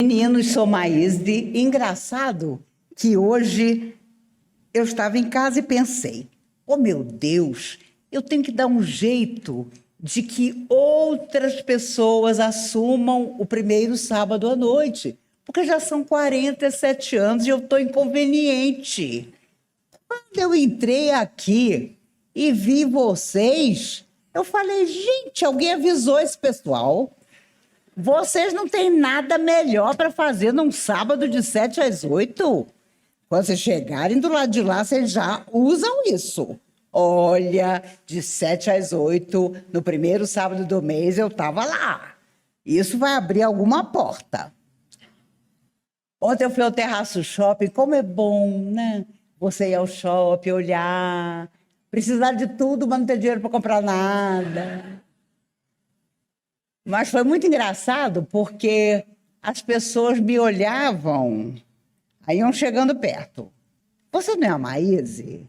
Meninos, sou Maíse. Engraçado que hoje eu estava em casa e pensei, oh meu Deus, eu tenho que dar um jeito de que outras pessoas assumam o primeiro sábado à noite, porque já são 47 anos e eu estou inconveniente. Quando eu entrei aqui e vi vocês, eu falei, gente, alguém avisou esse pessoal? Vocês não têm nada melhor para fazer num sábado de 7 às 8? Quando vocês chegarem do lado de lá, vocês já usam isso. Olha, de 7 às 8, no primeiro sábado do mês, eu estava lá. Isso vai abrir alguma porta. Ontem eu fui ao Terraço Shopping. Como é bom, né? Você ir ao shopping, olhar, precisar de tudo, mas não ter dinheiro para comprar nada. Mas foi muito engraçado porque as pessoas me olhavam, aí iam chegando perto. Você não é a Maíse?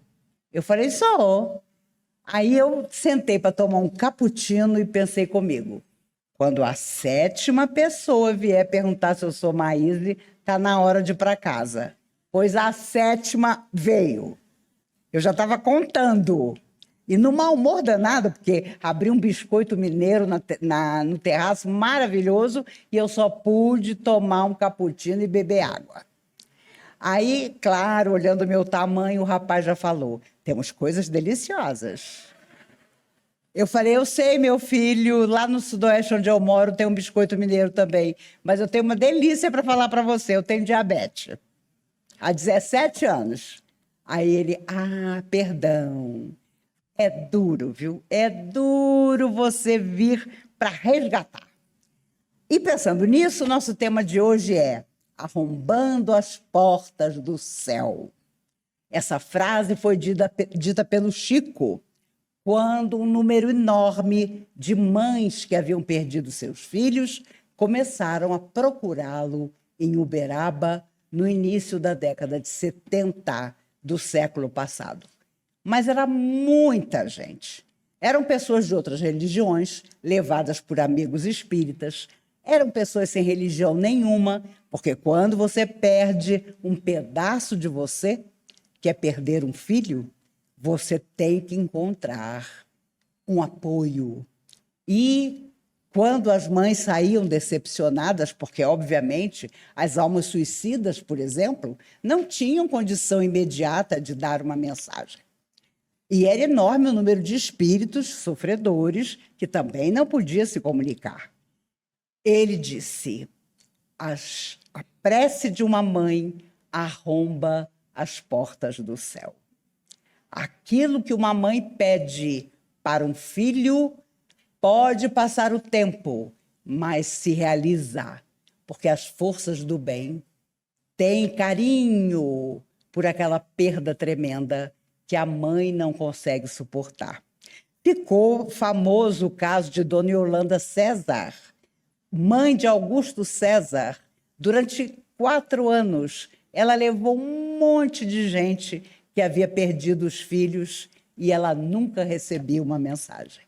Eu falei, sou. Aí eu sentei para tomar um cappuccino e pensei comigo, quando a 7ª pessoa vier perguntar se eu sou Maíse, está na hora de ir para casa. Pois a 7ª veio. Eu já estava contando. E no mau humor danado, porque abri um biscoito mineiro no terraço maravilhoso e eu só pude tomar um cappuccino e beber água. Aí, claro, olhando o meu tamanho, o rapaz já falou, temos coisas deliciosas. Eu falei, eu sei, meu filho, lá no sudoeste onde eu moro tem um biscoito mineiro também, mas eu tenho uma delícia para falar para você, eu tenho diabetes. Há 17 anos. Aí ele, perdão. É duro, viu? É duro você vir para resgatar. E pensando nisso, nosso tema de hoje é arrombando as portas do céu. Essa frase foi dita pelo Chico quando um número enorme de mães que haviam perdido seus filhos começaram a procurá-lo em Uberaba no início da década de 70 do século passado. Mas era muita gente. Eram pessoas de outras religiões, levadas por amigos espíritas. Eram pessoas sem religião nenhuma, porque quando você perde um pedaço de você, que é perder um filho, você tem que encontrar um apoio. E quando as mães saíam decepcionadas, porque, obviamente, as almas suicidas, por exemplo, não tinham condição imediata de dar uma mensagem. E era enorme o número de espíritos sofredores que também não podia se comunicar. Ele disse, a prece de uma mãe arromba as portas do céu. Aquilo que uma mãe pede para um filho pode passar o tempo, mas se realizar, porque as forças do bem têm carinho por aquela perda tremenda que a mãe não consegue suportar. Ficou famoso o caso de Dona Yolanda César, mãe de Augusto César. Durante 4 anos, ela levou um monte de gente que havia perdido os filhos e ela nunca recebia uma mensagem.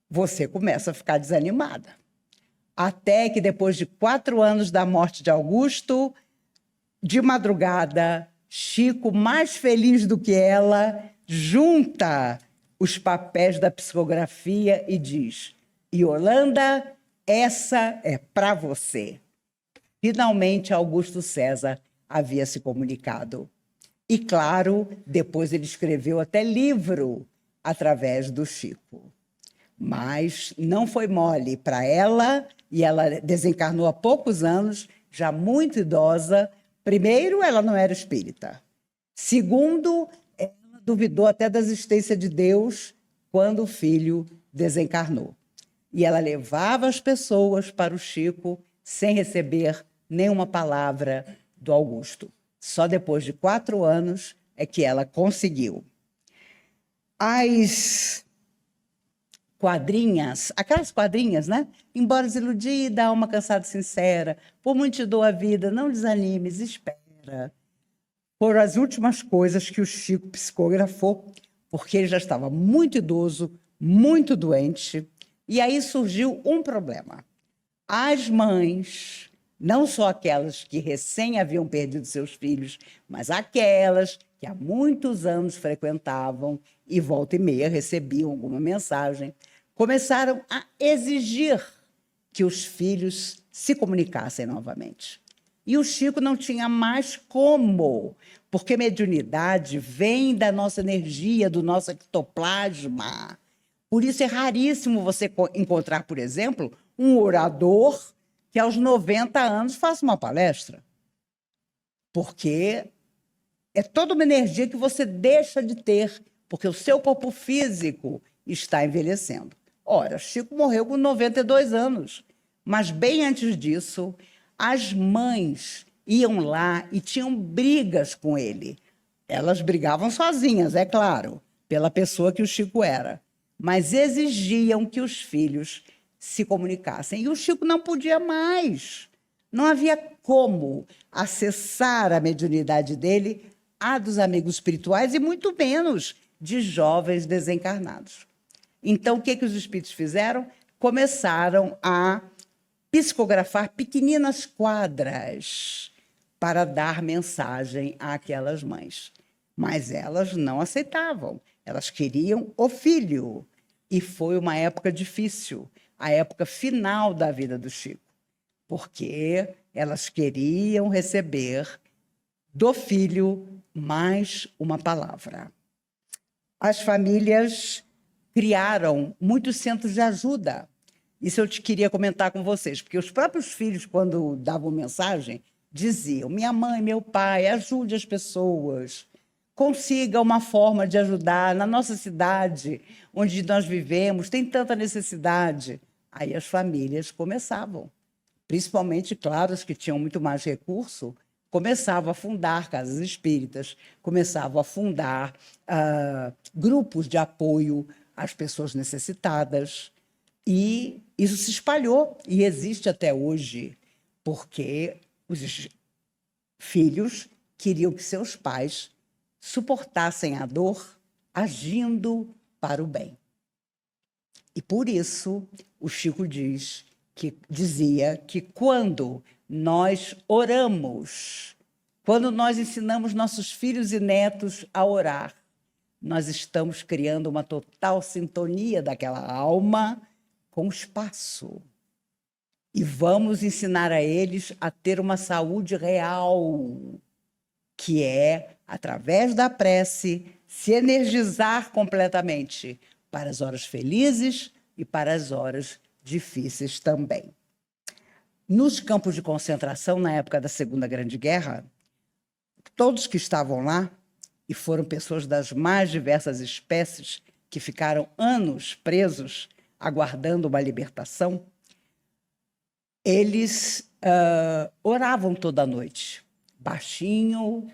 Você começa a ficar desanimada. Até que, depois de 4 anos da morte de Augusto, de madrugada, Chico, mais feliz do que ela, junta os papéis da psicografia e diz, Yolanda, essa é para você. Finalmente, Augusto César havia se comunicado. E, claro, depois ele escreveu até livro através do Chico. Mas não foi mole para ela, e ela desencarnou há poucos anos, já muito idosa. Primeiro, ela não era espírita. Segundo, ela duvidou até da existência de Deus quando o filho desencarnou. E ela levava as pessoas para o Chico sem receber nenhuma palavra do Augusto. Só depois de 4 anos é que ela conseguiu. As quadrinhas, aquelas quadrinhas, né? Embora desiludida, alma cansada e sincera, por muito te dou a vida, não desanimes, espera. Foram as últimas coisas que o Chico psicografou, porque ele já estava muito idoso, muito doente, e aí surgiu um problema. As mães, não só aquelas que recém haviam perdido seus filhos, mas aquelas que há muitos anos frequentavam e volta e meia recebiam alguma mensagem, começaram a exigir que os filhos se comunicassem novamente. E o Chico não tinha mais como, porque mediunidade vem da nossa energia, do nosso ectoplasma. Por isso é raríssimo você encontrar, por exemplo, um orador que aos 90 anos faça uma palestra. Porque é toda uma energia que você deixa de ter, porque o seu corpo físico está envelhecendo. Ora, Chico morreu com 92 anos, mas bem antes disso, as mães iam lá e tinham brigas com ele. Elas brigavam sozinhas, é claro, pela pessoa que o Chico era, mas exigiam que os filhos se comunicassem. E o Chico não podia mais. Não havia como acessar a mediunidade dele, a dos amigos espirituais, e muito menos de jovens desencarnados. Então, o que os espíritos fizeram? Começaram a psicografar pequeninas quadras para dar mensagem àquelas mães. Mas elas não aceitavam. Elas queriam o filho. E foi uma época difícil, a época final da vida do Chico, porque elas queriam receber do filho mais uma palavra. As famílias criaram muitos centros de ajuda. Isso eu queria comentar com vocês, porque os próprios filhos, quando davam mensagem, diziam: minha mãe, meu pai, ajude as pessoas, consiga uma forma de ajudar. Na nossa cidade, onde nós vivemos, tem tanta necessidade. Aí as famílias começavam, principalmente, claro, as que tinham muito mais recurso, começavam a fundar casas espíritas, começavam a fundar grupos de apoio às pessoas necessitadas. E isso se espalhou e existe até hoje, porque os filhos queriam que seus pais suportassem a dor agindo para o bem. E por isso o Chico dizia que quando nós oramos, quando nós ensinamos nossos filhos e netos a orar, nós estamos criando uma total sintonia daquela alma com o espaço. E vamos ensinar a eles a ter uma saúde real, que é, através da prece, se energizar completamente para as horas felizes e para as horas difíceis também. Nos campos de concentração, na época da Segunda Grande Guerra, todos que estavam lá, e foram pessoas das mais diversas espécies, que ficaram anos presos, aguardando uma libertação, eles oravam toda noite, baixinho,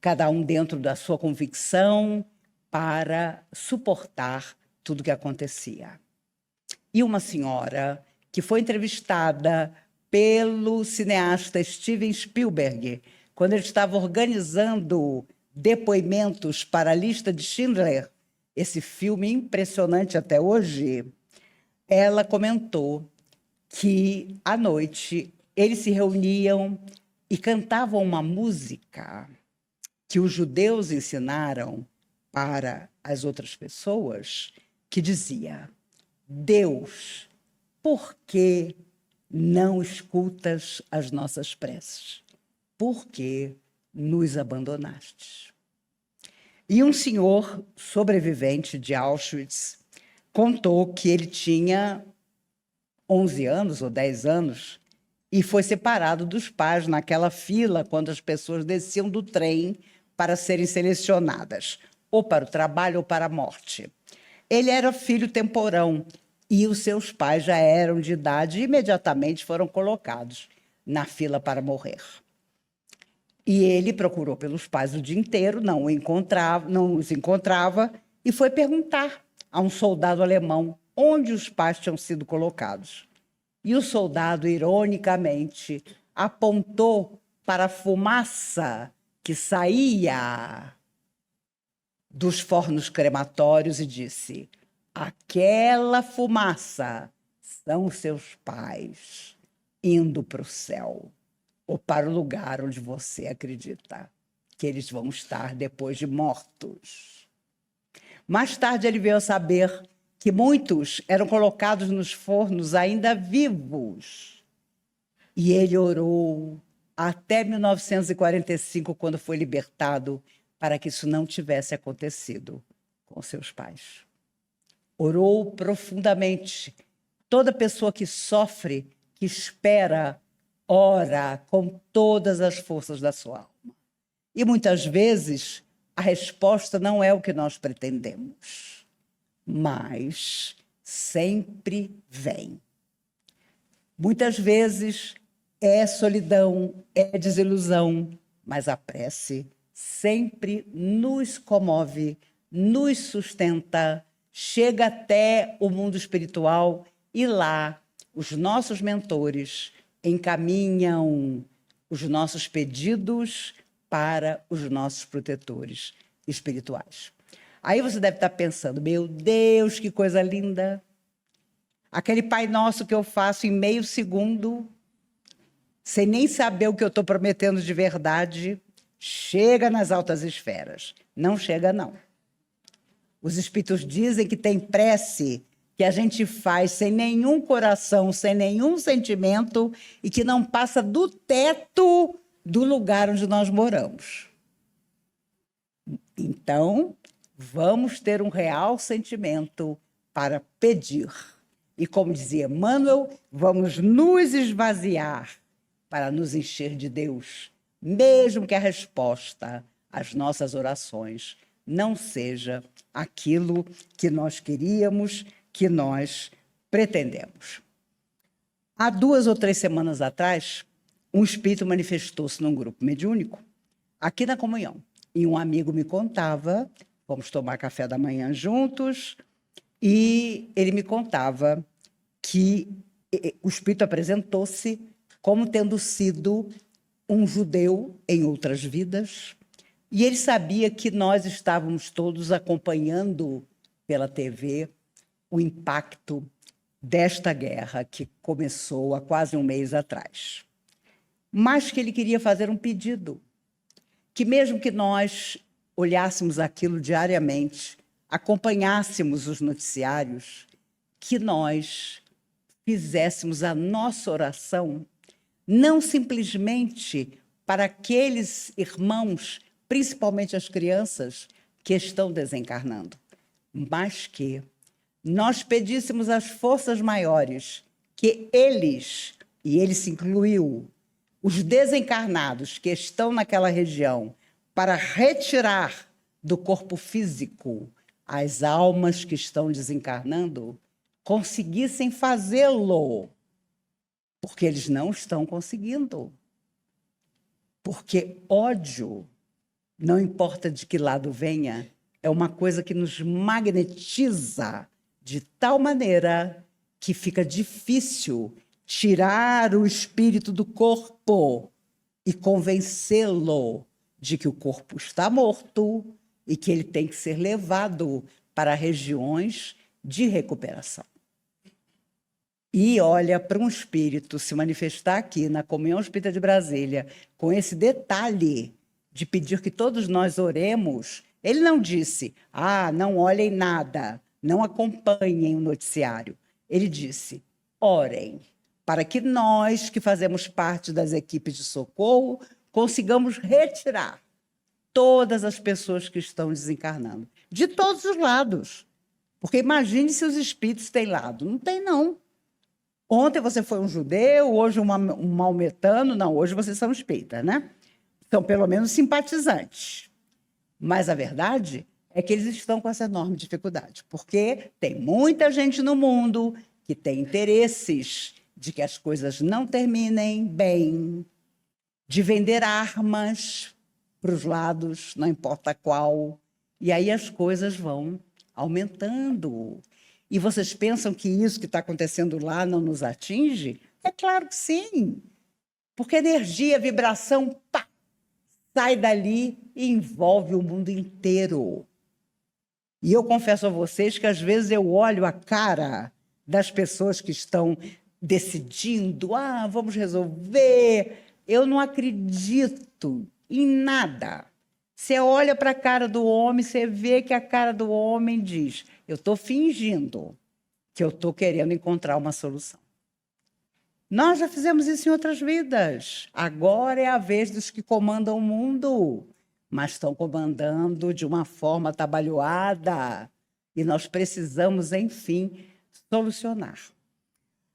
cada um dentro da sua convicção, para suportar tudo o que acontecia. E uma senhora que foi entrevistada pelo cineasta Steven Spielberg, quando ele estava organizando depoimentos para a lista de Schindler, esse filme impressionante até hoje, ela comentou que, à noite, eles se reuniam e cantavam uma música que os judeus ensinaram para as outras pessoas, que dizia: Deus, por que não escutas as nossas preces? Por que nos abandonaste? E um senhor sobrevivente de Auschwitz contou que ele tinha 11 anos ou 10 anos e foi separado dos pais naquela fila quando as pessoas desciam do trem para serem selecionadas, ou para o trabalho ou para a morte. Ele era filho temporão e os seus pais já eram de idade e imediatamente foram colocados na fila para morrer. E ele procurou pelos pais o dia inteiro, não os encontrava, e foi perguntar a um soldado alemão onde os pais tinham sido colocados. E o soldado, ironicamente, apontou para a fumaça que saía dos fornos crematórios e disse: aquela fumaça são seus pais. indo para o céu, ou para o lugar onde você acredita que eles vão estar depois de mortos. Mais tarde, ele veio a saber que muitos eram colocados nos fornos ainda vivos. E ele orou até 1945, quando foi libertado, para que isso não tivesse acontecido com seus pais. Orou profundamente. Toda pessoa que sofre, que espera, ora com todas as forças da sua alma. E muitas vezes a resposta não é o que nós pretendemos, mas sempre vem. Muitas vezes é solidão, é desilusão, mas a prece sempre nos comove, nos sustenta, chega até o mundo espiritual e lá os nossos mentores encaminham os nossos pedidos para os nossos protetores espirituais. Aí você deve estar pensando, meu Deus, que coisa linda! Aquele Pai Nosso que eu faço em meio segundo, sem nem saber o que eu estou prometendo de verdade, chega nas altas esferas. Não chega, não. Os espíritos dizem que tem prece que a gente faz sem nenhum coração, sem nenhum sentimento e que não passa do teto do lugar onde nós moramos. Então, vamos ter um real sentimento para pedir. E como dizia Emmanuel, vamos nos esvaziar para nos encher de Deus, mesmo que a resposta às nossas orações não seja aquilo que nós queríamos, que nós pretendemos. Há 2 ou 3 semanas atrás, um espírito manifestou-se num grupo mediúnico, aqui na comunhão. E um amigo me contava, fomos tomar café da manhã juntos, e ele me contava que o espírito apresentou-se como tendo sido um judeu em outras vidas, e ele sabia que nós estávamos todos acompanhando pela TV o impacto desta guerra que começou há quase um mês atrás. Mas que ele queria fazer um pedido, que mesmo que nós olhássemos aquilo diariamente, acompanhássemos os noticiários, que nós fizéssemos a nossa oração, não simplesmente para aqueles irmãos, principalmente as crianças, que estão desencarnando, mas que nós pedíssemos às forças maiores que eles, e ele se incluiu, os desencarnados que estão naquela região, para retirar do corpo físico as almas que estão desencarnando, conseguissem fazê-lo, porque eles não estão conseguindo. Porque ódio, não importa de que lado venha, é uma coisa que nos magnetiza de tal maneira que fica difícil tirar o espírito do corpo e convencê-lo de que o corpo está morto e que ele tem que ser levado para regiões de recuperação. E olha, para um espírito se manifestar aqui na Comunhão Espírita de Brasília, com esse detalhe de pedir que todos nós oremos, ele não disse, não olhem nada, não acompanhem o noticiário. Ele disse, orem, para que nós, que fazemos parte das equipes de socorro, consigamos retirar todas as pessoas que estão desencarnando, de todos os lados. Porque imagine se os espíritos têm lado. Não tem, não. Ontem você foi um judeu, hoje um maometano. Não, hoje vocês são espíritas, né? São pelo menos simpatizantes. Mas a verdade é que eles estão com essa enorme dificuldade, porque tem muita gente no mundo que tem interesses de que as coisas não terminem bem, de vender armas para os lados, não importa qual, e aí as coisas vão aumentando. E vocês pensam que isso que está acontecendo lá não nos atinge? É claro que sim, porque energia, vibração, pá, sai dali e envolve o mundo inteiro. E eu confesso a vocês que às vezes eu olho a cara das pessoas que estão decidindo, vamos resolver. Eu não acredito em nada. Você olha para a cara do homem, você vê que a cara do homem diz: eu estou fingindo que eu estou querendo encontrar uma solução. Nós já fizemos isso em outras vidas. Agora é a vez dos que comandam o mundo, mas estão comandando de uma forma atabalhoada. E nós precisamos, enfim, solucionar.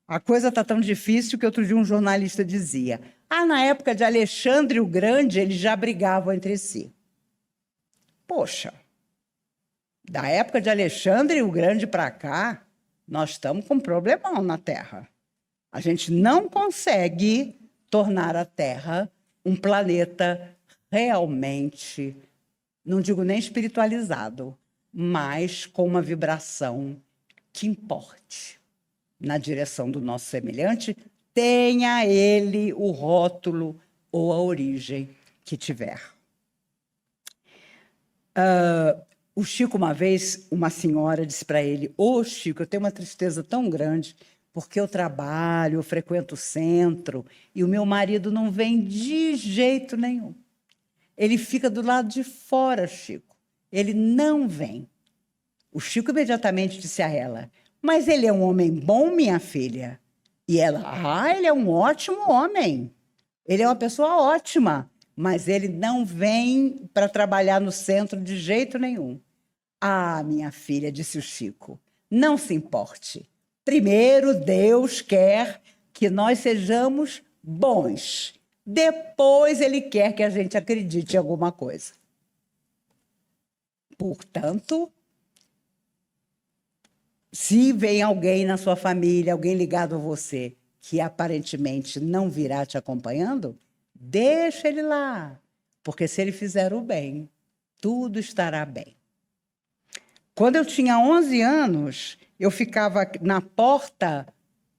A coisa está tão difícil que outro dia um jornalista dizia: na época de Alexandre o Grande, eles já brigavam entre si. Poxa, da época de Alexandre o Grande para cá, nós estamos com um problemão na Terra. A gente não consegue tornar a Terra um planeta realmente, não digo nem espiritualizado, mas com uma vibração que importe na direção do nosso semelhante, tenha ele o rótulo ou a origem que tiver. O Chico, uma vez, uma senhora disse para ele: Chico, eu tenho uma tristeza tão grande porque eu trabalho, eu frequento o centro e o meu marido não vem de jeito nenhum. Ele fica do lado de fora, Chico. Ele não vem. O Chico imediatamente disse a ela: mas ele é um homem bom, minha filha? E ela: ele é um ótimo homem. Ele é uma pessoa ótima, mas ele não vem para trabalhar no centro de jeito nenhum. Minha filha, disse o Chico, não se importe. Primeiro, Deus quer que nós sejamos bons. Depois, Ele quer que a gente acredite em alguma coisa. Portanto, se vem alguém na sua família, alguém ligado a você, que aparentemente não virá te acompanhando, deixa ele lá, porque se ele fizer o bem, tudo estará bem. Quando eu tinha 11 anos, eu ficava na porta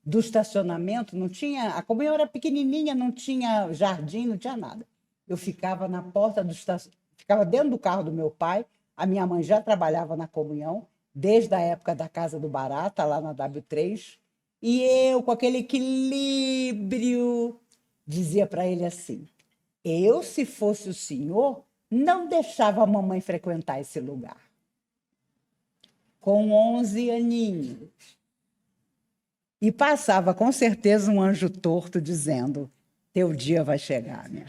do estacionamento, não tinha, a comunhão era pequenininha, não tinha jardim, não tinha nada. Eu ficava na porta do estacionamento, ficava dentro do carro do meu pai, a minha mãe já trabalhava na comunhão, desde a época da Casa do Barata, lá na W3, e eu, com aquele equilíbrio, dizia para ele assim: eu, se fosse o senhor, não deixava a mamãe frequentar esse lugar. Com 11 aninhos. E passava, com certeza, um anjo torto dizendo: teu dia vai chegar, né?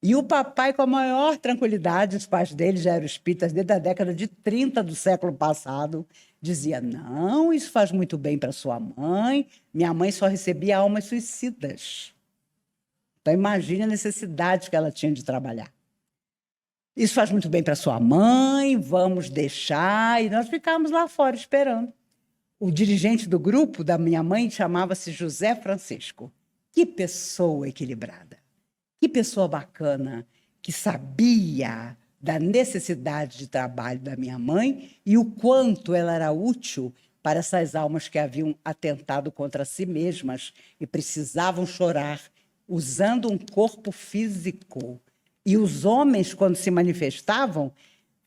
E o papai, com a maior tranquilidade, os pais dele já eram espíritas desde a década de 30 do século passado, dizia: não, isso faz muito bem para sua mãe. Minha mãe só recebia almas suicidas. Então, imagine a necessidade que ela tinha de trabalhar. Isso faz muito bem para sua mãe, vamos deixar. E nós ficávamos lá fora esperando. O dirigente do grupo da minha mãe chamava-se José Francisco. Que pessoa equilibrada, que pessoa bacana, que sabia da necessidade de trabalho da minha mãe e o quanto ela era útil para essas almas que haviam atentado contra si mesmas e precisavam chorar, usando um corpo físico. E os homens, quando se manifestavam,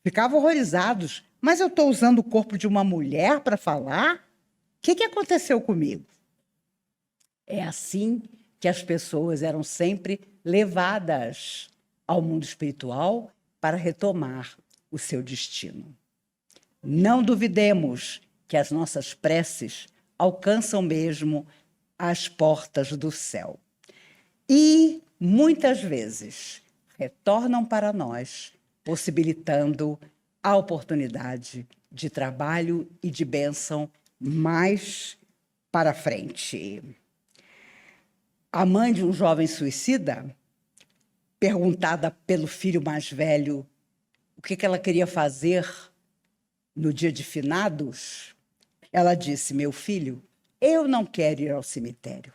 ficavam horrorizados. Mas eu estou usando o corpo de uma mulher para falar? O que aconteceu comigo? É assim que as pessoas eram sempre levadas ao mundo espiritual para retomar o seu destino. Não duvidemos que as nossas preces alcançam mesmo as portas do céu. E, muitas vezes, retornam para nós, possibilitando a oportunidade de trabalho e de bênção mais para frente. A mãe de um jovem suicida, perguntada pelo filho mais velho o que ela queria fazer no dia de finados, ela disse: meu filho, eu não quero ir ao cemitério.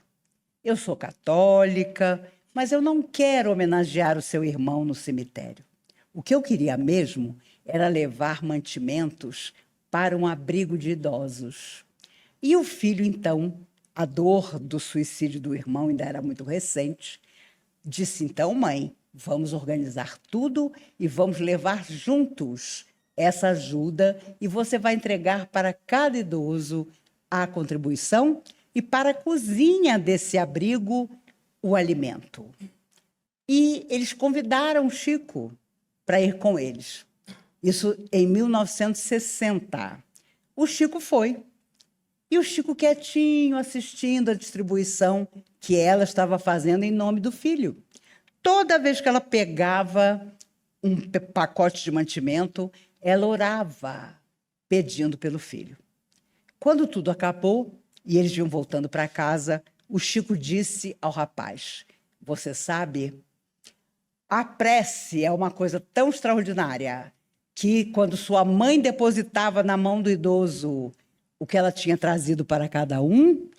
Eu sou católica, mas eu não quero homenagear o seu irmão no cemitério. O que eu queria mesmo era levar mantimentos para um abrigo de idosos. E o filho, então, a dor do suicídio do irmão ainda era muito recente, disse: então, mãe, vamos organizar tudo e vamos levar juntos essa ajuda e você vai entregar para cada idoso a contribuição e para a cozinha desse abrigo o alimento. E eles convidaram o Chico para ir com eles. Isso em 1960. O Chico foi. E o Chico quietinho, assistindo a distribuição que ela estava fazendo em nome do filho. Toda vez que ela pegava um pacote de mantimento, ela orava, pedindo pelo filho. Quando tudo acabou e eles iam voltando para casa, o Chico disse ao rapaz: você sabe, a prece é uma coisa tão extraordinária que, quando sua mãe depositava na mão do idoso o que ela tinha trazido para cada um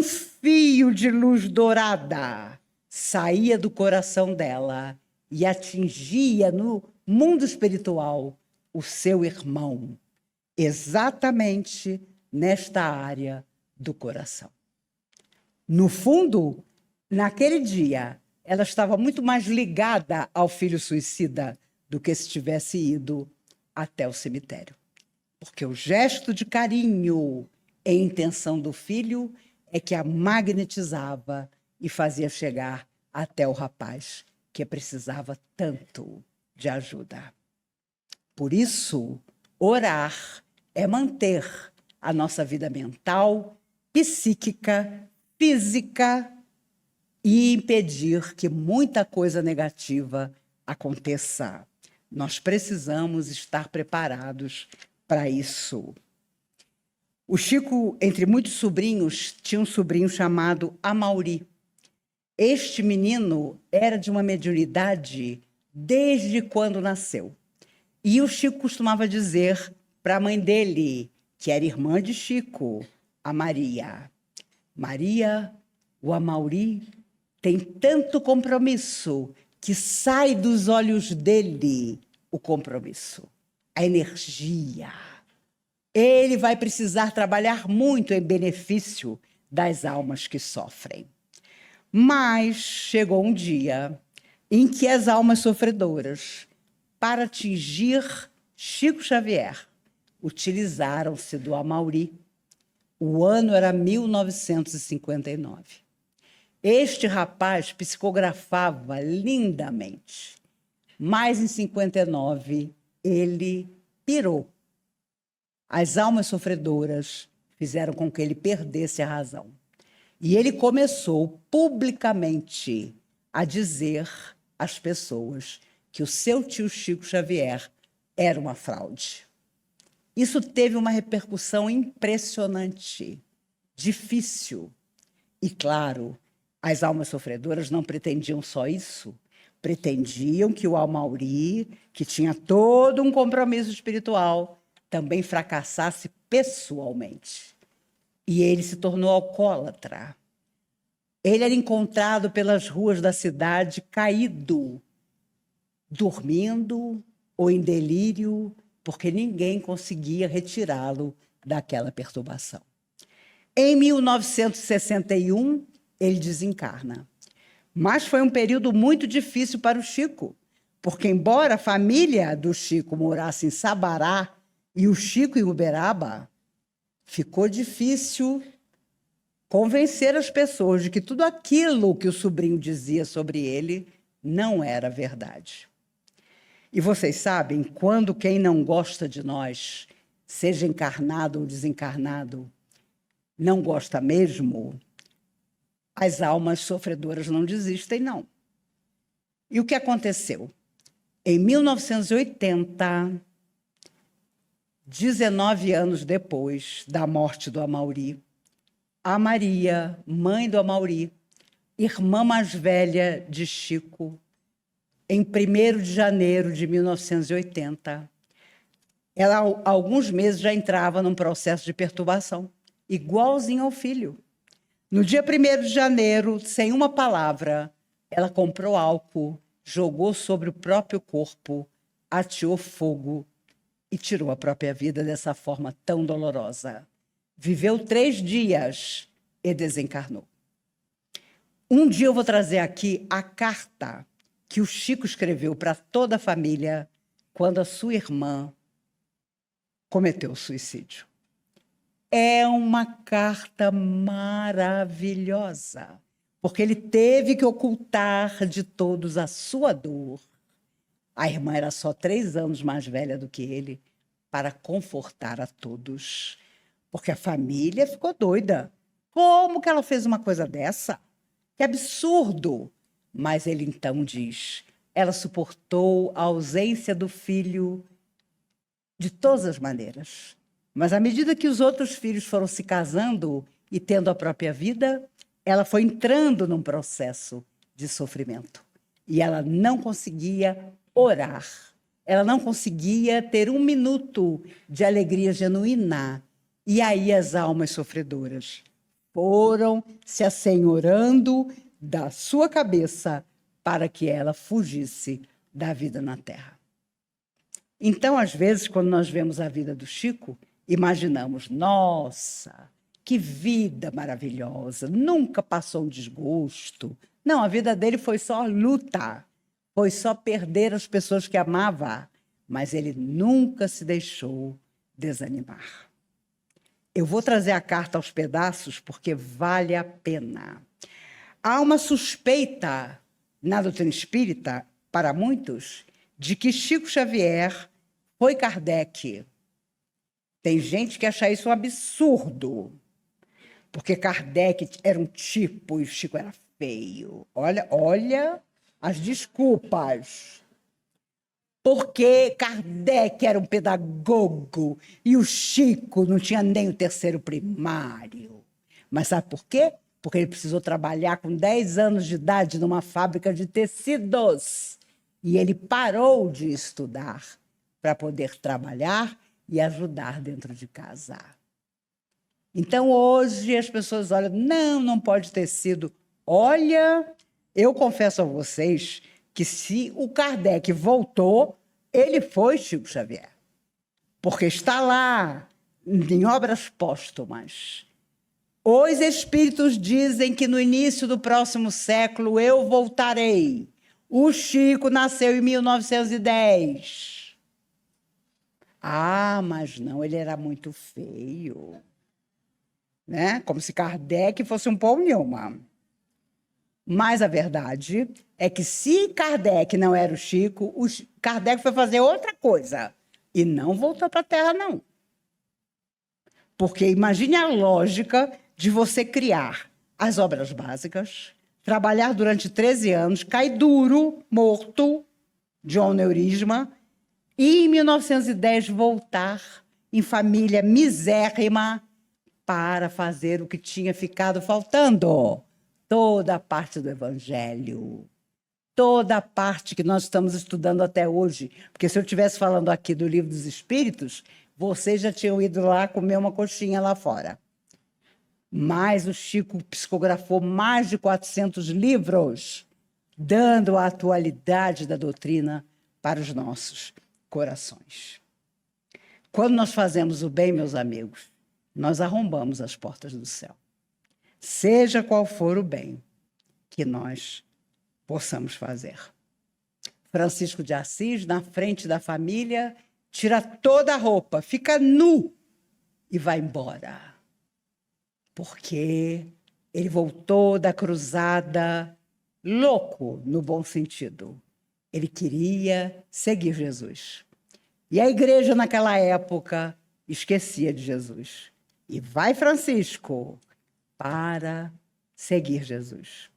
fio de luz dourada saía do coração dela e atingia no mundo espiritual o seu irmão, exatamente nesta área do coração. No fundo, naquele dia, ela estava muito mais ligada ao filho suicida do que se tivesse ido até o cemitério. Porque o gesto de carinho e intenção do filho é que a magnetizava e fazia chegar até o rapaz que precisava tanto de ajuda. Por isso, orar é manter a nossa vida mental, psíquica, física e impedir que muita coisa negativa aconteça. Nós precisamos estar preparados para isso. O Chico, entre muitos sobrinhos, tinha um sobrinho chamado Amauri. Este menino era de uma mediunidade desde quando nasceu. E o Chico costumava dizer para a mãe dele, que era irmã de Chico, a Maria: Maria, o Amauri tem tanto compromisso que sai dos olhos dele o compromisso, a energia. Ele vai precisar trabalhar muito em benefício das almas que sofrem. Mas chegou um dia em que as almas sofredoras, para atingir Chico Xavier, utilizaram-se do Amauri. O ano era 1959. Este rapaz psicografava lindamente, mas em 59 ele pirou. As almas sofredoras fizeram com que ele perdesse a razão. E ele começou publicamente a dizer às pessoas que o seu tio Chico Xavier era uma fraude. Isso teve uma repercussão impressionante, difícil. E, claro, as almas sofredoras não pretendiam só isso. Pretendiam que o Amauri, que tinha todo um compromisso espiritual, também fracassasse pessoalmente. E ele se tornou alcoólatra. Ele era encontrado pelas ruas da cidade caído, dormindo ou em delírio, porque ninguém conseguia retirá-lo daquela perturbação. Em 1961, ele desencarna. Mas foi um período muito difícil para o Chico, porque, embora a família do Chico morasse em Sabará e o Chico em Uberaba, ficou difícil convencer as pessoas de que tudo aquilo que o sobrinho dizia sobre ele não era verdade. E vocês sabem, quando quem não gosta de nós, seja encarnado ou desencarnado, não gosta mesmo, as almas sofredoras não desistem, não. E o que aconteceu? Em 1980, 19 anos depois da morte do Amauri, a Maria, mãe do Amauri, irmã mais velha de Chico, em 1º de janeiro de 1980, ela, há alguns meses, já entrava num processo de perturbação, igualzinho ao filho. No dia 1º de janeiro, sem uma palavra, ela comprou álcool, jogou sobre o próprio corpo, ateou fogo e tirou a própria vida dessa forma tão dolorosa. Viveu 3 dias e desencarnou. Um dia eu vou trazer aqui a carta que o Chico escreveu para toda a família quando a sua irmã cometeu o suicídio. é uma carta maravilhosa, porque ele teve que ocultar de todos a sua dor. A irmã era só 3 anos mais velha do que ele, para confortar a todos, porque a família ficou doida. Como que ela fez uma coisa dessa? Que absurdo! Mas ele então diz: ela suportou a ausência do filho de todas as maneiras. Mas à medida que os outros filhos foram se casando e tendo a própria vida, ela foi entrando num processo de sofrimento. E ela não conseguia orar. Ela não conseguia ter 1 minuto de alegria genuína. E aí as almas sofredoras foram se assenhorando da sua cabeça para que ela fugisse da vida na Terra. Então, às vezes, quando nós vemos a vida do Chico, imaginamos, nossa, que vida maravilhosa, nunca passou um desgosto. Não, a vida dele foi só luta, foi só perder as pessoas que amava, mas ele nunca se deixou desanimar. Eu vou trazer a carta aos pedaços porque vale a pena. Há uma suspeita na doutrina espírita, para muitos, de que Chico Xavier foi Kardec. Tem gente que acha isso um absurdo, porque Kardec era um tipo e o Chico era feio. Olha as desculpas. Porque Kardec era um pedagogo e o Chico não tinha nem o 3º primário. Mas sabe por quê? Porque ele precisou trabalhar com 10 anos de idade numa fábrica de tecidos. E ele parou de estudar para poder trabalhar e ajudar dentro de casa. Então, hoje, as pessoas olham, não pode ter sido. Olha, eu confesso a vocês que se o Kardec voltou, ele foi Chico Xavier. Porque está lá, em obras póstumas. Os espíritos dizem que no início do próximo século eu voltarei. O Chico nasceu em 1910. Ah, mas não, ele era muito feio. Né? Como se Kardec fosse um Paul Newman. Mas a verdade é que se Kardec não era o Chico, Kardec foi fazer outra coisa e não voltou para a Terra, não. Porque imagine a lógica de você criar as obras básicas, trabalhar durante 13 anos, cair duro, morto, de um aneurisma, e em 1910 voltar em família misérrima para fazer o que tinha ficado faltando. Toda a parte do Evangelho, toda a parte que nós estamos estudando até hoje. Porque se eu estivesse falando aqui do Livro dos Espíritos, vocês já tinham ido lá comer uma coxinha lá fora. Mas o Chico psicografou mais de 400 livros, dando a atualidade da doutrina para os nossos corações. Quando nós fazemos o bem, meus amigos, nós arrombamos as portas do céu. Seja qual for o bem que nós possamos fazer. Francisco de Assis, na frente da família, tira toda a roupa, fica nu e vai embora. Porque ele voltou da cruzada louco, no bom sentido. Ele queria seguir Jesus. E a igreja, naquela época, esquecia de Jesus. E vai Francisco para seguir Jesus.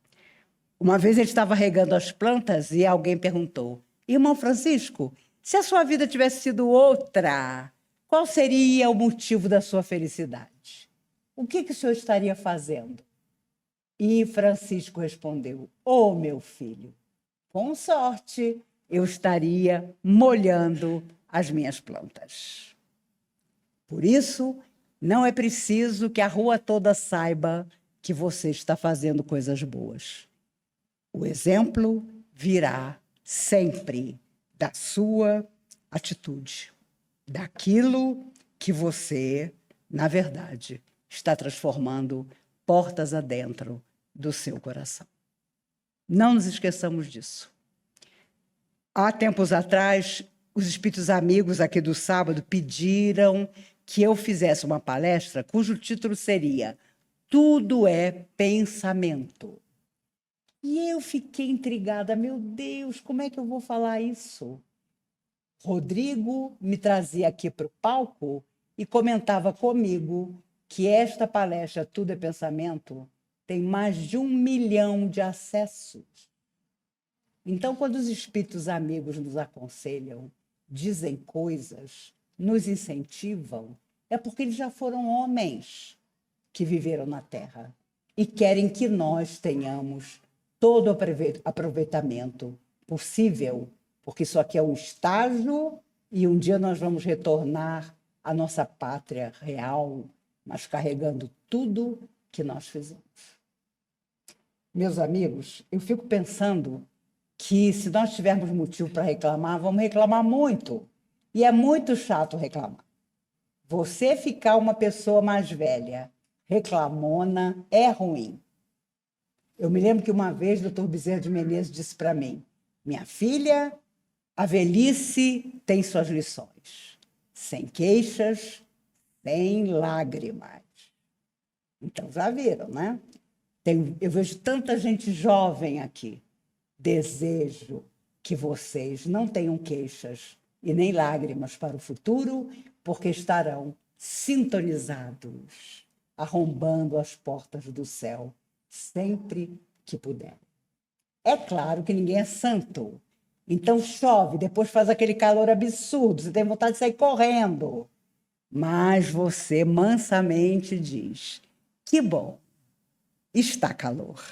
Uma vez ele estava regando as plantas e alguém perguntou: irmão Francisco, se a sua vida tivesse sido outra, qual seria o motivo da sua felicidade? O que o senhor estaria fazendo? E Francisco respondeu: oh, meu filho, com sorte eu estaria molhando as minhas plantas. Por isso, não é preciso que a rua toda saiba que você está fazendo coisas boas. O exemplo virá sempre da sua atitude, daquilo que você, na verdade, está transformando portas adentro do seu coração. Não nos esqueçamos disso. Há tempos atrás, os espíritos amigos aqui do sábado pediram que eu fizesse uma palestra cujo título seria Tudo é Pensamento. E eu fiquei intrigada, meu Deus, como é que eu vou falar isso? Rodrigo me trazia aqui para o palco e comentava comigo que esta palestra Tudo é Pensamento tem mais de 1 milhão de acessos. Então, quando os espíritos amigos nos aconselham, dizem coisas, nos incentivam, é porque eles já foram homens que viveram na Terra e querem que nós tenhamos todo o aproveitamento possível, porque isso aqui é um estágio e um dia nós vamos retornar à nossa pátria real, mas carregando tudo que nós fizemos. Meus amigos, eu fico pensando que se nós tivermos motivo para reclamar, vamos reclamar muito. E é muito chato reclamar. Você ficar uma pessoa mais velha, reclamona, é ruim. Eu me lembro que uma vez o Dr. Bezerra de Menezes disse para mim, minha filha, a velhice tem suas lições. Sem queixas, sem lágrimas. Então, já viram, né? Eu vejo tanta gente jovem aqui. Desejo que vocês não tenham queixas e nem lágrimas para o futuro, porque estarão sintonizados, arrombando as portas do céu sempre que puderem. É claro que ninguém é santo. Então chove, depois faz aquele calor absurdo, você tem vontade de sair correndo. Mas você mansamente diz, que bom, está calor.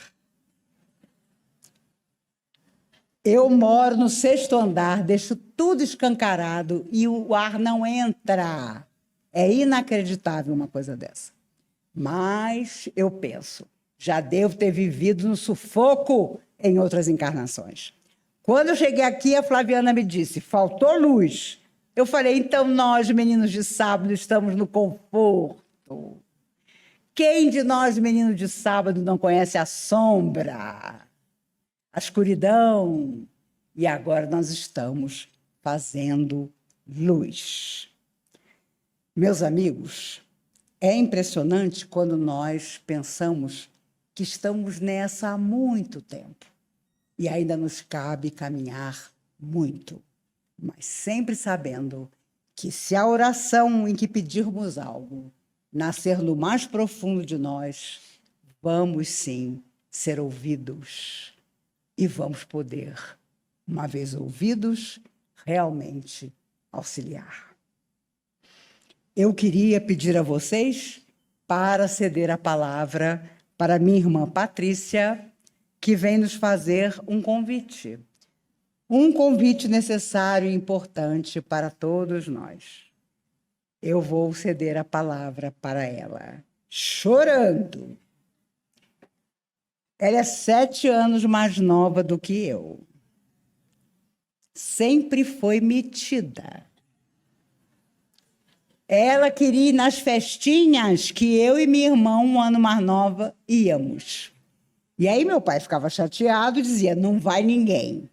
Eu moro no 6º andar, deixo tudo escancarado e o ar não entra. É inacreditável uma coisa dessa. Mas eu penso, já devo ter vivido no sufoco em outras encarnações. Quando eu cheguei aqui, a Flaviana me disse, faltou luz. Eu falei, então nós, meninos de sábado, estamos no conforto. Quem de nós, meninos de sábado, não conhece a sombra, a escuridão? E agora nós estamos fazendo luz. Meus amigos, é impressionante quando nós pensamos que estamos nessa há muito tempo e ainda nos cabe caminhar muito, mas sempre sabendo que se a oração em que pedirmos algo nascer no mais profundo de nós, vamos sim ser ouvidos e vamos poder, uma vez ouvidos, realmente auxiliar. Eu queria pedir a vocês para ceder a palavra para minha irmã Patrícia, que vem nos fazer um convite necessário e importante para todos nós. Eu vou ceder a palavra para ela, chorando. Ela é 7 anos mais nova do que eu. Sempre foi metida. Ela queria ir nas festinhas que eu e minha irmã, 1 ano mais nova, íamos. E aí meu pai ficava chateado e dizia, não vai ninguém.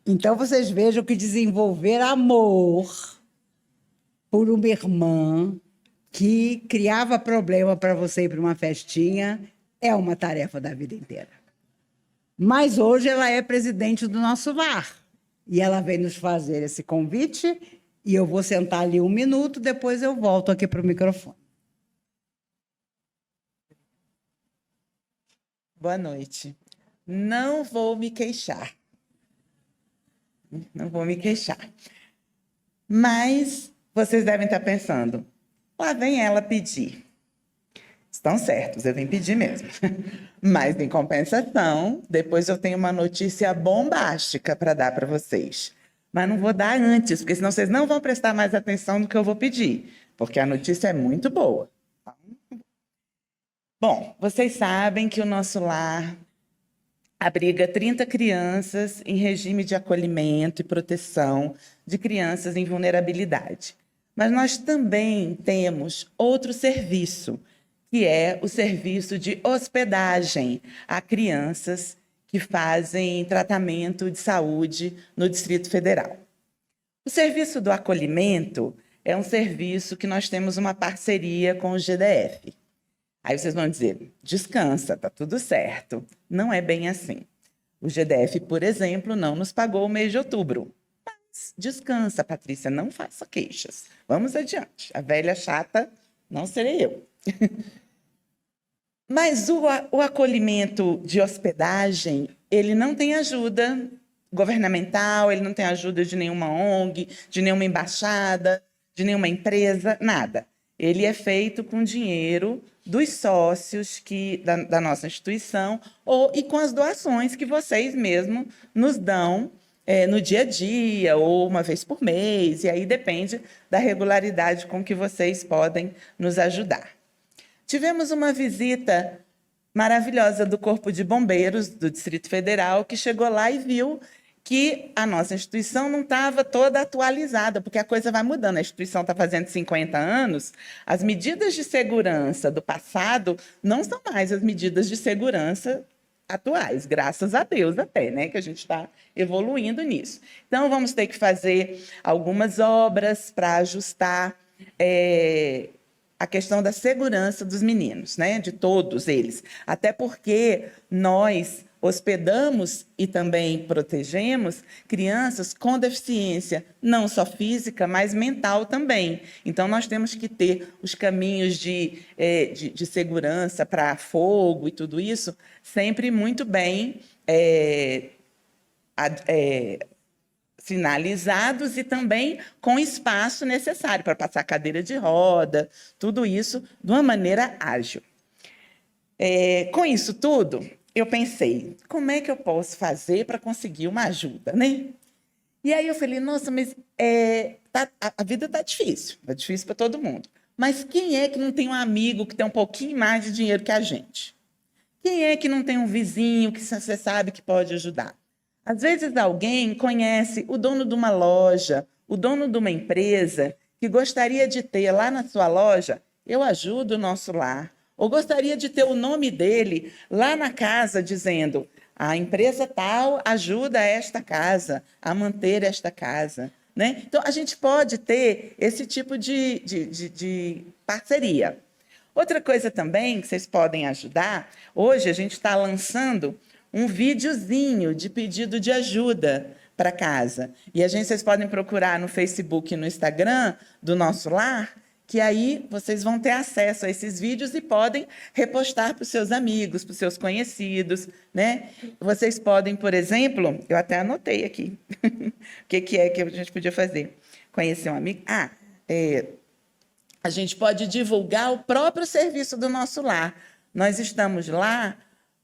Então vocês vejam que desenvolver amor por uma irmã que criava problema para você ir para uma festinha é uma tarefa da vida inteira. Mas hoje ela é presidente do nosso lar. E ela vem nos fazer esse convite e eu vou sentar ali 1 minuto, depois eu volto aqui para o microfone. Boa noite. Não vou me queixar. Não vou me queixar. Mas vocês devem estar pensando, lá vem ela pedir. Estão certos, eu vim pedir mesmo. Mas, em compensação, depois eu tenho uma notícia bombástica para dar para vocês. Mas não vou dar antes, porque senão vocês não vão prestar mais atenção no que eu vou pedir, porque a notícia é muito boa. Bom, vocês sabem que o nosso lar abriga 30 crianças em regime de acolhimento e proteção de crianças em vulnerabilidade. Mas nós também temos outro serviço, que é o serviço de hospedagem a crianças que fazem tratamento de saúde no Distrito Federal. O serviço do acolhimento é um serviço que nós temos uma parceria com o GDF. Aí vocês vão dizer, descansa, está tudo certo. Não é bem assim. O GDF, por exemplo, não nos pagou o mês de outubro. Mas descansa, Patrícia, não faça queixas. Vamos adiante. A velha chata não serei eu. Mas o acolhimento de hospedagem, ele não tem ajuda governamental, ele não tem ajuda de nenhuma ONG, de nenhuma embaixada, de nenhuma empresa, nada. Ele é feito com dinheiro dos sócios da nossa instituição e com as doações que vocês mesmos nos dão no dia a dia ou uma vez por mês, e aí depende da regularidade com que vocês podem nos ajudar. Tivemos uma visita maravilhosa do Corpo de Bombeiros do Distrito Federal, que chegou lá e viu que a nossa instituição não estava toda atualizada, porque a coisa vai mudando. A instituição está fazendo 50 anos, as medidas de segurança do passado não são mais as medidas de segurança atuais, graças a Deus até, né, que a gente está evoluindo nisso. Então, vamos ter que fazer algumas obras para ajustar a questão da segurança dos meninos, né, de todos eles. Até porque nós hospedamos e também protegemos crianças com deficiência, não só física, mas mental também. Então, nós temos que ter os caminhos de segurança para fogo e tudo isso sempre muito bem sinalizados e também com espaço necessário para passar cadeira de roda, tudo isso de uma maneira ágil. Com isso tudo, eu pensei, como é que eu posso fazer para conseguir uma ajuda, né? E aí eu falei, nossa, mas a vida está difícil para todo mundo. Mas quem é que não tem um amigo que tem um pouquinho mais de dinheiro que a gente? Quem é que não tem um vizinho que você sabe que pode ajudar? Às vezes alguém conhece o dono de uma loja, o dono de uma empresa, que gostaria de ter lá na sua loja, eu ajudo o nosso lar. Ou gostaria de ter o nome dele lá na casa, dizendo, a empresa tal ajuda esta casa, a manter esta casa. Né? Então, a gente pode ter esse tipo de parceria. Outra coisa também que vocês podem ajudar, hoje a gente está lançando um videozinho de pedido de ajuda para casa. E vocês podem procurar no Facebook e no Instagram do Nosso Lar, que aí vocês vão ter acesso a esses vídeos e podem repostar para os seus amigos, para os seus conhecidos. Né? Vocês podem, por exemplo, eu até anotei aqui, o que é que a gente podia fazer? Conhecer um amigo? A gente pode divulgar o próprio serviço do Nosso Lar. Nós estamos lá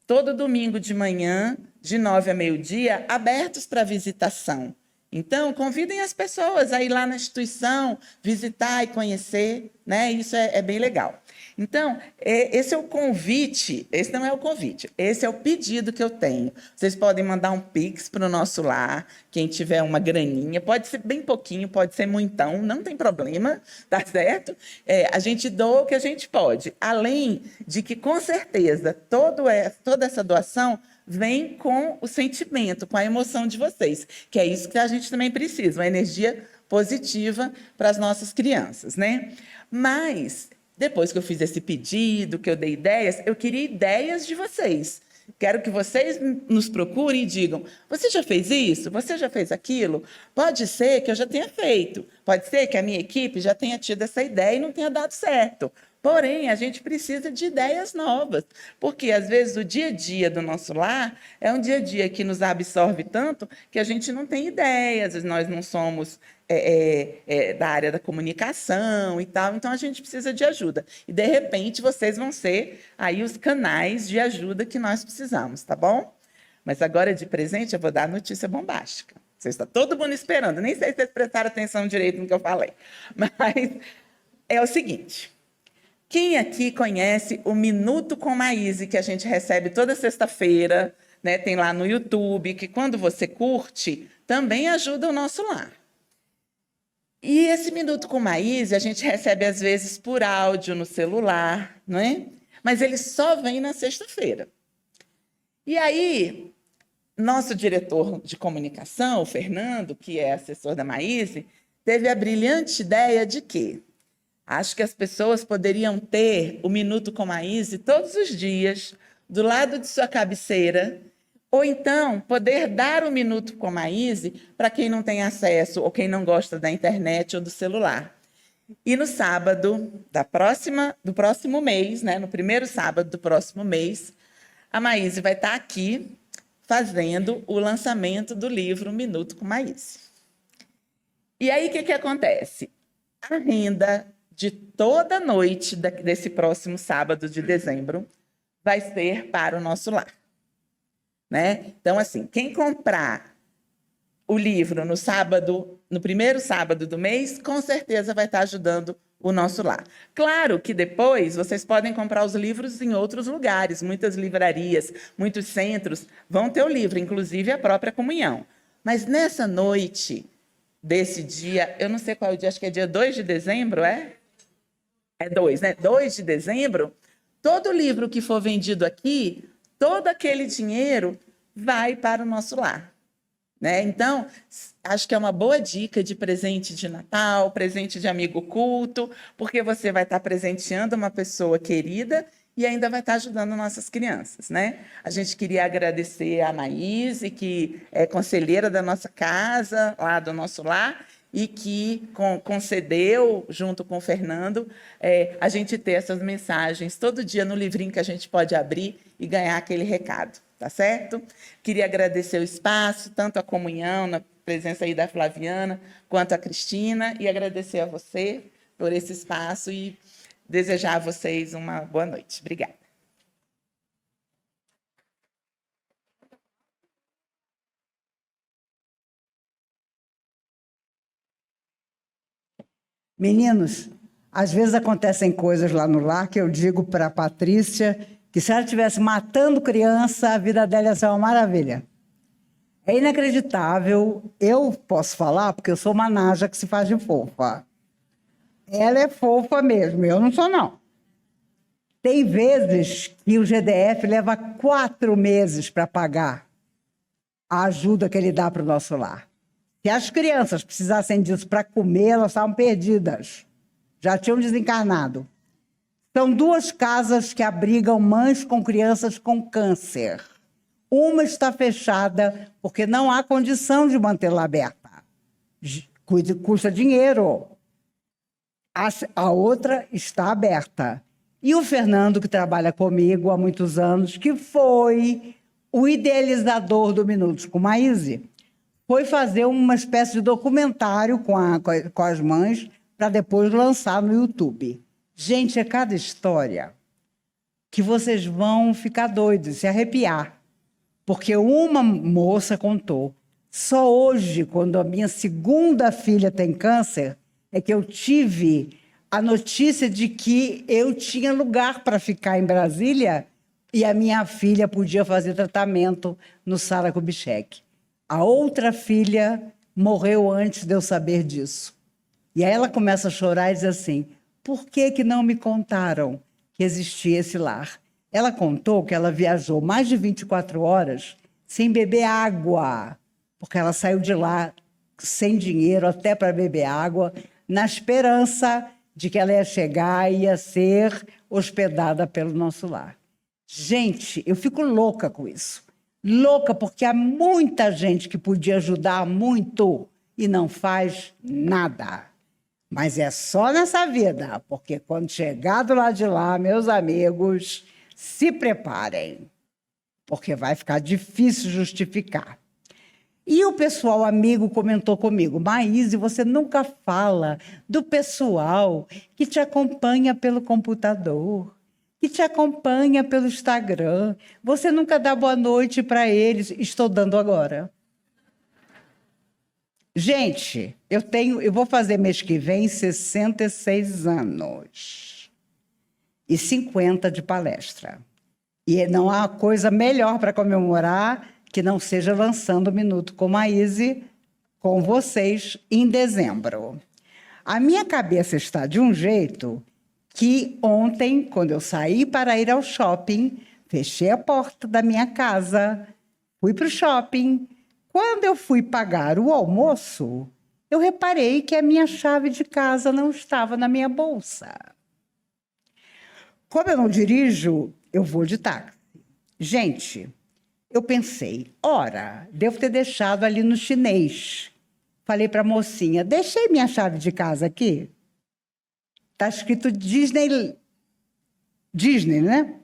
todo domingo de manhã, de 9 a meio-dia, abertos para visitação. Então, convidem as pessoas a ir lá na instituição, visitar e conhecer, né? Isso é bem legal. Então, esse é o convite, esse não é o convite, esse é o pedido que eu tenho. Vocês podem mandar um Pix para o Nosso Lar, quem tiver uma graninha, pode ser bem pouquinho, pode ser muitão, não tem problema, tá certo? A gente doa o que a gente pode, além de que, com certeza, toda essa doação vem com o sentimento, com a emoção de vocês, que é isso que a gente também precisa, uma energia positiva para as nossas crianças, né? Mas, depois que eu fiz esse pedido, que eu dei ideias, eu queria ideias de vocês. Quero que vocês nos procurem e digam, você já fez isso? Você já fez aquilo? Pode ser que eu já tenha feito, pode ser que a minha equipe já tenha tido essa ideia e não tenha dado certo. Porém, a gente precisa de ideias novas, porque, às vezes, o dia a dia do nosso lar é um dia a dia que nos absorve tanto que a gente não tem ideias, nós não somos da área da comunicação e tal, então a gente precisa de ajuda. E, de repente, vocês vão ser aí os canais de ajuda que nós precisamos, tá bom? Mas agora, de presente, eu vou dar a notícia bombástica. Vocês estão todo mundo esperando, nem sei se vocês prestaram atenção direito no que eu falei. Mas é o seguinte... Quem aqui conhece o Minuto com Maíse, que a gente recebe toda sexta-feira, né? Tem lá no YouTube, que quando você curte, também ajuda o Nosso Lar. E esse Minuto com Maíse a gente recebe, às vezes, por áudio no celular, não é? Mas ele só vem na sexta-feira. E aí, nosso diretor de comunicação, o Fernando, que é assessor da Maíse, teve a brilhante ideia de que acho que as pessoas poderiam ter o Minuto com Maíse todos os dias, do lado de sua cabeceira, ou então poder dar o Minuto com Maíse para quem não tem acesso ou quem não gosta da internet ou do celular. E no sábado do próximo mês, né, no primeiro sábado do próximo mês, a Maíse vai estar aqui fazendo o lançamento do livro Minuto com Maíse. E aí, o que acontece? A renda de toda noite desse próximo sábado de dezembro vai ser para o Nosso Lar. Né? Então, assim, quem comprar o livro no primeiro sábado do mês, com certeza vai estar ajudando o Nosso Lar. Claro que depois vocês podem comprar os livros em outros lugares, muitas livrarias, muitos centros vão ter o livro, inclusive a própria comunhão. Mas nessa noite desse dia, eu não sei qual é o dia, acho que é dia 2 de dezembro, é? É 2, né? 2 de dezembro, todo livro que for vendido aqui, todo aquele dinheiro vai para o Nosso Lar. Né? Então, acho que é uma boa dica de presente de Natal, presente de amigo culto, porque você vai estar presenteando uma pessoa querida e ainda vai estar ajudando nossas crianças. Né? A gente queria agradecer a Maíse, que é conselheira da nossa casa, lá do Nosso Lar, e que concedeu, junto com o Fernando, a gente ter essas mensagens todo dia no livrinho que a gente pode abrir e ganhar aquele recado. Tá certo? Queria agradecer o espaço, tanto a comunhão, na presença aí da Flaviana, quanto a Cristina, e agradecer a você por esse espaço e desejar a vocês uma boa noite. Obrigada. Meninos, às vezes acontecem coisas lá no lar que eu digo para a Patrícia que se ela estivesse matando criança, a vida dela ia ser uma maravilha. É inacreditável. Eu posso falar porque eu sou uma naja que se faz de fofa. Ela é fofa mesmo, eu não sou, não. Tem vezes que o GDF leva 4 meses para pagar a ajuda que ele dá para o Nosso Lar. Se as crianças precisassem disso para comer, elas estavam perdidas. Já tinham desencarnado. São 2 casas que abrigam mães com crianças com câncer. Uma está fechada porque não há condição de mantê-la aberta. Custa dinheiro. A outra está aberta. E o Fernando, que trabalha comigo há muitos anos, que foi o idealizador do Minutos com Maíse, foi fazer uma espécie de documentário com as mães para depois lançar no YouTube. Gente, é cada história que vocês vão ficar doidos, se arrepiar. Porque uma moça contou, só hoje, quando a minha segunda filha tem câncer, é que eu tive a notícia de que eu tinha lugar para ficar em Brasília e a minha filha podia fazer tratamento no Sara Kubitschek. A outra filha morreu antes de eu saber disso. E aí ela começa a chorar e diz assim, por que não me contaram que existia esse lar? Ela contou que ela viajou mais de 24 horas sem beber água, porque ela saiu de lá sem dinheiro até para beber água, na esperança de que ela ia chegar e ia ser hospedada pelo Nosso Lar. Gente, eu fico louca com isso. Louca porque há muita gente que podia ajudar muito e não faz nada. Mas é só nessa vida, porque quando chegar do lado de lá, meus amigos, se preparem, porque vai ficar difícil justificar. E o pessoal amigo comentou comigo, Maíse, você nunca fala do pessoal que te acompanha pelo computador, que te acompanha pelo Instagram. Você nunca dá boa noite para eles. Estou dando agora. Gente, eu vou fazer mês que vem 66 anos e 50 de palestra. E não há coisa melhor para comemorar que não seja lançando o Minuto com Maíse com vocês em dezembro. A minha cabeça está de um jeito que ontem, quando eu saí para ir ao shopping, fechei a porta da minha casa, fui para o shopping. Quando eu fui pagar o almoço, eu reparei que a minha chave de casa não estava na minha bolsa. Como eu não dirijo, eu vou de táxi. Gente, eu pensei, ora, devo ter deixado ali no chinês. Falei para a mocinha, deixei minha chave de casa aqui. Está escrito Disney, né?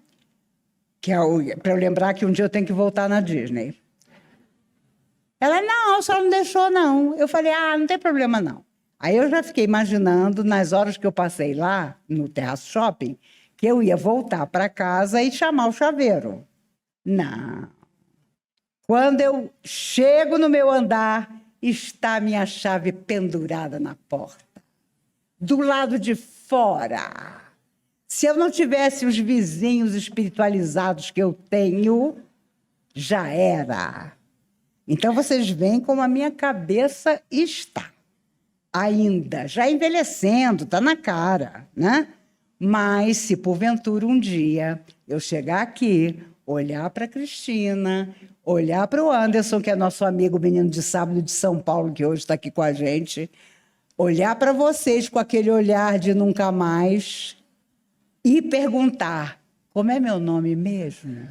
Que é para eu lembrar que um dia eu tenho que voltar na Disney. Ela, não, só não deixou, não. Eu falei, não tem problema, não. Aí eu já fiquei imaginando, nas horas que eu passei lá, no Terraço Shopping, que eu ia voltar para casa e chamar o chaveiro. Não. Quando eu chego no meu andar, está a minha chave pendurada na porta. Do lado de fora. Se eu não tivesse os vizinhos espiritualizados que eu tenho, já era. Então, vocês veem como a minha cabeça está. Ainda, já envelhecendo, está na cara, né? Mas, se porventura um dia eu chegar aqui, olhar para a Cristina, olhar para o Anderson, que é nosso amigo menino de sábado de São Paulo, que hoje está aqui com a gente, olhar para vocês com aquele olhar de nunca mais e perguntar, como é meu nome mesmo?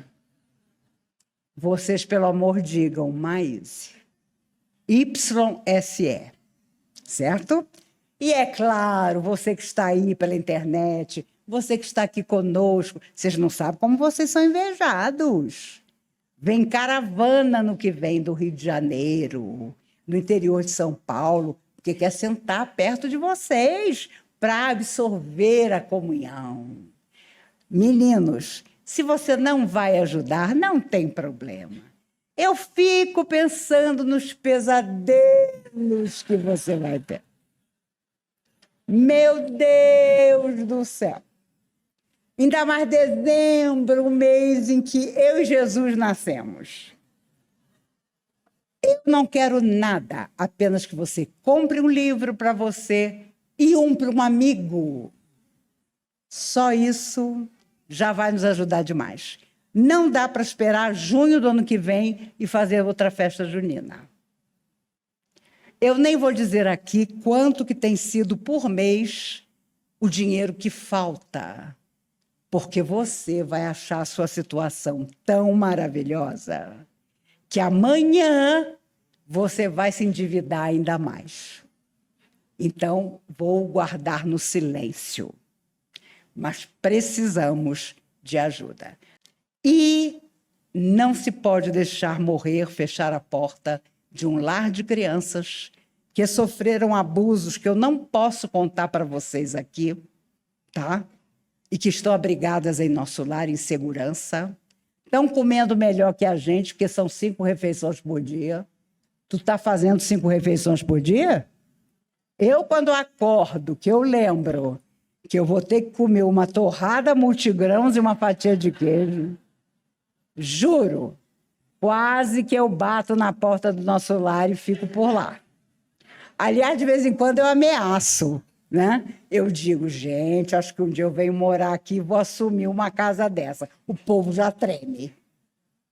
Vocês, pelo amor, digam Maíse. YSE, certo? E é claro, você que está aí pela internet, você que está aqui conosco, vocês não sabem como vocês são invejados. Vem caravana no que vem do Rio de Janeiro, no interior de São Paulo, porque quer sentar perto de vocês para absorver a comunhão. Meninos, se você não vai ajudar, não tem problema. Eu fico pensando nos pesadelos que você vai ter. Meu Deus do céu! Ainda mais dezembro, o mês em que eu e Jesus nascemos. Eu não quero nada, apenas que você compre um livro para você e um para um amigo. Só isso já vai nos ajudar demais. Não dá para esperar junho do ano que vem e fazer outra festa junina. Eu nem vou dizer aqui quanto que tem sido por mês o dinheiro que falta, porque você vai achar a sua situação tão maravilhosa que amanhã você vai se endividar ainda mais. Então, vou guardar no silêncio. Mas precisamos de ajuda. E não se pode deixar morrer, fechar a porta de um lar de crianças que sofreram abusos que eu não posso contar para vocês aqui, tá? E que estão abrigadas em nosso lar em segurança. Estão comendo melhor que a gente, porque são 5 refeições por dia. Tu está fazendo 5 refeições por dia? Eu, quando acordo, que eu lembro que eu vou ter que comer uma torrada multigrãos e uma fatia de queijo. Juro, quase que eu bato na porta do nosso lar e fico por lá. Aliás, de vez em quando eu ameaço, né? Eu digo, gente, acho que um dia eu venho morar aqui e vou assumir uma casa dessa. O povo já treme,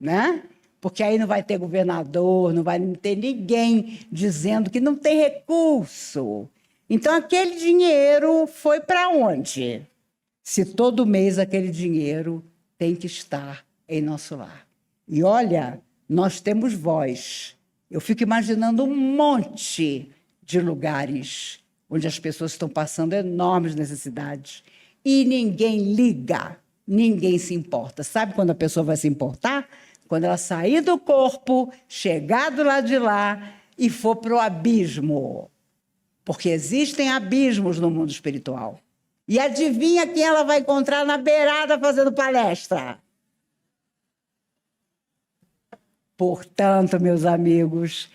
né? Porque aí não vai ter governador, não vai ter ninguém dizendo que não tem recurso. Então, aquele dinheiro foi para onde? Se todo mês aquele dinheiro tem que estar em nosso lar. E olha, nós temos voz. Eu fico imaginando um monte de lugares onde as pessoas estão passando enormes necessidades e ninguém liga, ninguém se importa. Sabe quando a pessoa vai se importar? Quando ela sair do corpo, chegar do lado de lá e for para o abismo. Porque existem abismos no mundo espiritual. E adivinha quem ela vai encontrar na beirada fazendo palestra? Portanto, meus amigos,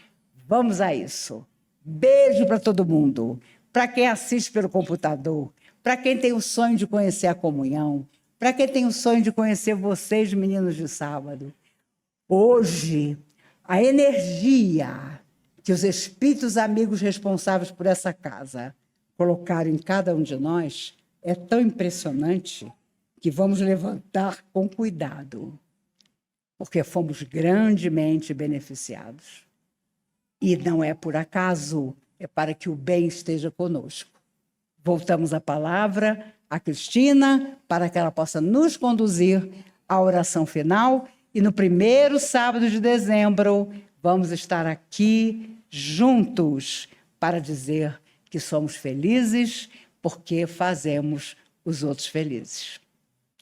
vamos a isso. Beijo para todo mundo. Para quem assiste pelo computador, para quem tem o sonho de conhecer a comunhão, para quem tem o sonho de conhecer vocês, meninos de sábado. Hoje, a energia que os espíritos amigos responsáveis por essa casa colocaram em cada um de nós é tão impressionante que vamos levantar com cuidado, porque fomos grandemente beneficiados. E não é por acaso, é para que o bem esteja conosco. Voltamos a palavra a Cristina, para que ela possa nos conduzir à oração final. E no primeiro sábado de dezembro, vamos estar aqui juntos para dizer que somos felizes porque fazemos os outros felizes.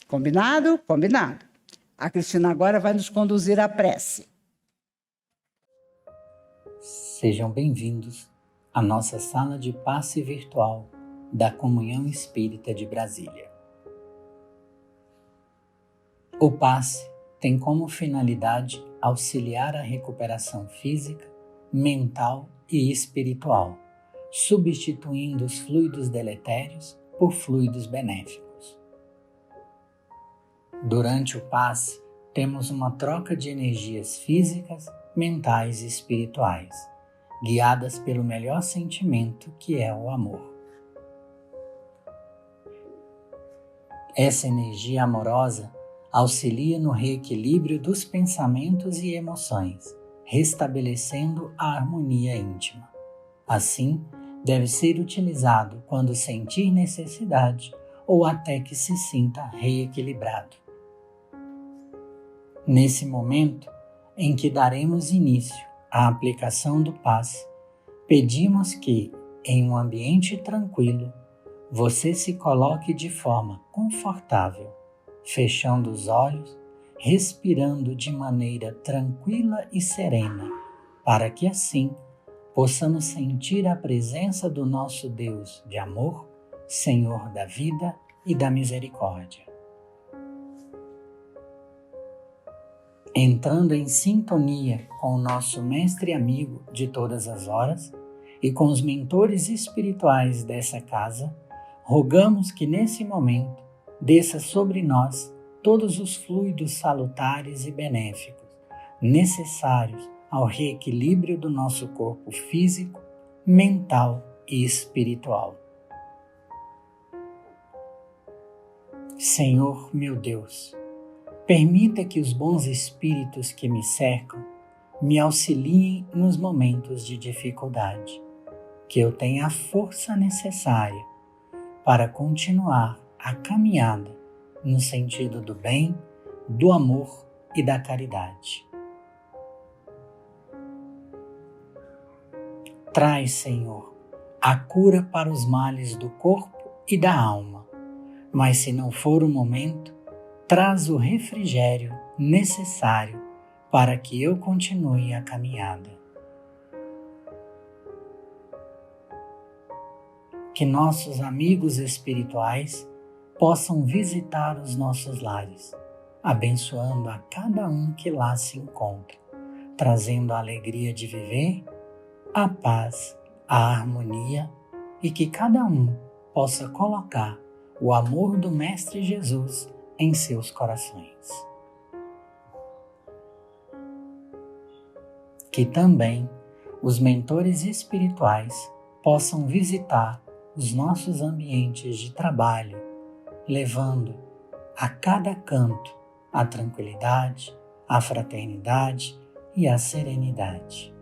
Combinado? Combinado. A Cristina agora vai nos conduzir à prece. Sejam bem-vindos à nossa sala de passe virtual da Comunhão Espírita de Brasília. O passe tem como finalidade auxiliar a recuperação física, mental e espiritual, substituindo os fluidos deletérios por fluidos benéficos. Durante o passe, temos uma troca de energias físicas, mentais e espirituais, guiadas pelo melhor sentimento que é o amor. Essa energia amorosa auxilia no reequilíbrio dos pensamentos e emoções, restabelecendo a harmonia íntima. Assim, deve ser utilizado quando sentir necessidade ou até que se sinta reequilibrado. Nesse momento em que daremos início à aplicação do passe, pedimos que, em um ambiente tranquilo, você se coloque de forma confortável, fechando os olhos, respirando de maneira tranquila e serena, para que assim possamos sentir a presença do nosso Deus de amor, Senhor da vida e da misericórdia. Entrando em sintonia com o nosso mestre e amigo de todas as horas e com os mentores espirituais dessa casa, rogamos que nesse momento desça sobre nós todos os fluidos salutares e benéficos necessários ao reequilíbrio do nosso corpo físico, mental e espiritual. Senhor, meu Deus, permita que os bons espíritos que me cercam me auxiliem nos momentos de dificuldade, que eu tenha a força necessária para continuar a caminhada no sentido do bem, do amor e da caridade. Traz, Senhor, a cura para os males do corpo e da alma, mas se não for o momento, traz o refrigério necessário para que eu continue a caminhada. Que nossos amigos espirituais possam visitar os nossos lares, abençoando a cada um que lá se encontra, trazendo a alegria de viver, a paz, a harmonia e que cada um possa colocar o amor do Mestre Jesus em seus corações. Que também os mentores espirituais possam visitar os nossos ambientes de trabalho, levando a cada canto a tranquilidade, a fraternidade e a serenidade.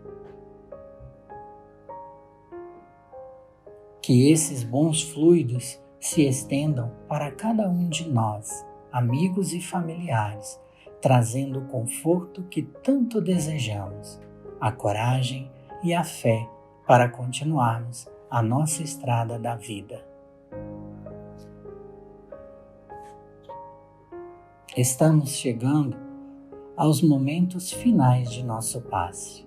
Que esses bons fluidos se estendam para cada um de nós, amigos e familiares, trazendo o conforto que tanto desejamos, a coragem e a fé para continuarmos a nossa estrada da vida. Estamos chegando aos momentos finais de nosso passe.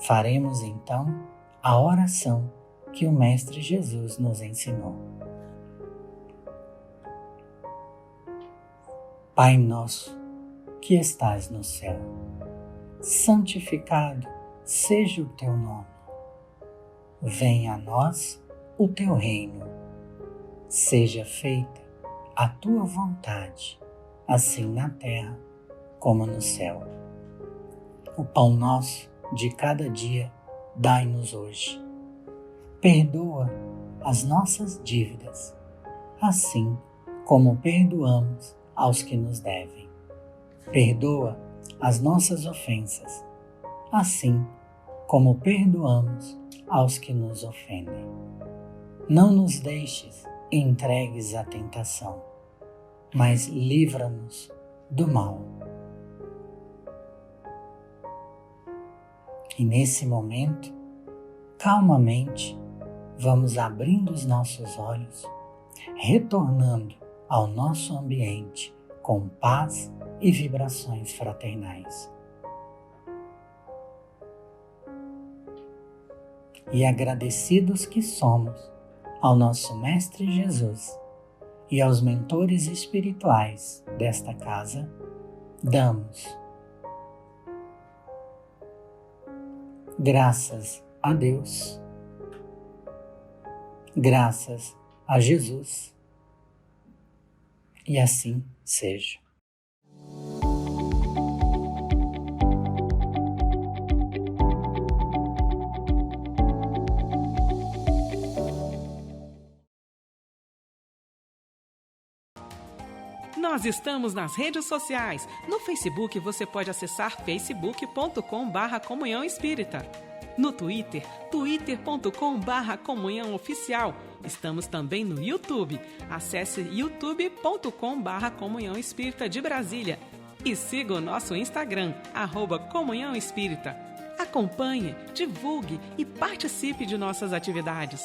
Faremos então a oração que o Mestre Jesus nos ensinou. Pai nosso, que estás no céu, santificado seja o teu nome. Venha a nós o teu reino. Seja feita a tua vontade, assim na terra como no céu. O pão nosso de cada dia dai-nos hoje. Perdoa as nossas dívidas, assim como perdoamos aos que nos devem. Perdoa as nossas ofensas, assim como perdoamos aos que nos ofendem. Não nos deixes entregues à tentação, mas livra-nos do mal. E nesse momento, calmamente, vamos abrindo os nossos olhos, retornando ao nosso ambiente com paz e vibrações fraternais. E agradecidos que somos ao nosso Mestre Jesus e aos mentores espirituais desta casa, damos graças a Deus, graças a Jesus, e assim seja. Nós estamos nas redes sociais. No Facebook você pode acessar facebook.com/Comunhão Espírita. No Twitter, twitter.com/Comunhão Oficial. Estamos também no YouTube. Acesse youtube.com/Comunhão Espírita de Brasília. E siga o nosso Instagram, @Comunhão Espírita. Acompanhe, divulgue e participe de nossas atividades.